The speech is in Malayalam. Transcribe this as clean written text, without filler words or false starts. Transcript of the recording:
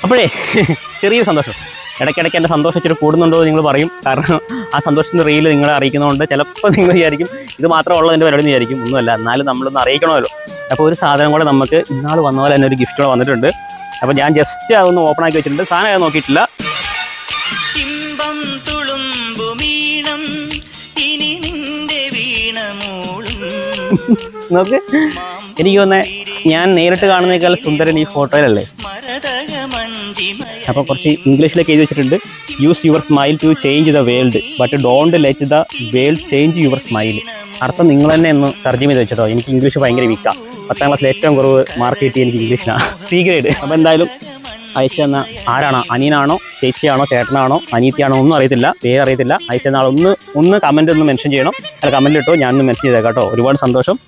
അപ്പോഴേ ചെറിയൊരു സന്തോഷം, ഇടയ്ക്കിടയ്ക്ക് എൻ്റെ സന്തോഷം ഇച്ചിരി കൂടുന്നുണ്ടോ എന്ന് നിങ്ങൾ പറയും. കാരണം ആ സന്തോഷത്തിൻ്റെ റീൽ നിങ്ങളെ അറിയിക്കുന്നതുകൊണ്ട് ചിലപ്പോൾ നിങ്ങൾ വിചാരിക്കും ഇത് മാത്രമുള്ള എൻ്റെ പരിപാടി വിചാരിക്കും. ഒന്നുമല്ല, എന്നാലും നമ്മളൊന്ന് അറിയിക്കണമല്ലോ. അപ്പോൾ ഒരു സാധനം കൂടെ നമുക്ക് ഇന്നാൾ വന്ന പോലെ തന്നെ ഒരു ഗിഫ്റ്റ് കൂടെ വന്നിട്ടുണ്ട്. അപ്പോൾ ഞാൻ ജസ്റ്റ് അതൊന്ന് ഓപ്പൺ ആക്കി വെച്ചിട്ടുണ്ട്. സാധനം ഞാൻ നോക്കിയിട്ടില്ല. നോക്ക്, എനിക്ക് തോന്നുന്നത് ഞാൻ നേരിട്ട് കാണുന്നേക്കാൾ സുന്ദരൻ ഈ ഫോട്ടോയിലല്ലേ. അപ്പോൾ കുറച്ച് ഇംഗ്ലീഷിലേക്ക് എഴുതി വെച്ചിട്ടുണ്ട്. Use your smile to change the world but don't let the world change your smile. അർത്ഥം നിങ്ങൾ തന്നെ ഒന്ന് തർജ്ജമ ചെയ്ത് വെച്ചോ. എനിക്ക് ഇംഗ്ലീഷ് ഭയങ്കര വീക്കാണ്. 10ാം ക്ലാസ്സിൽ ഏറ്റവും കുറവ് മാർക്ക് കിട്ടി എനിക്ക് ഇംഗ്ലീഷിനാണ്, സി ഗ്രേഡ്. അപ്പോൾ എന്തായാലും അയച്ചു തന്ന ആരാണോ, അനിയനാണോ, ചേച്ചിയാണോ, ചേട്ടനാണോ, അനിയത്തിയാണോ ഒന്നും അറിയത്തില്ല, പേരറിയത്തില്ല. അയച്ചു തന്ന ആൾ ഒന്ന് കമൻറ്റ് ഒന്ന് മെൻഷൻ ചെയ്യണം. അല്ല, കമൻറ്റിലിട്ടോ, ഞാനൊന്ന് മെൻഷൻ ചെയ്തേക്കാം കേട്ടോ. ഒരുപാട് സന്തോഷം.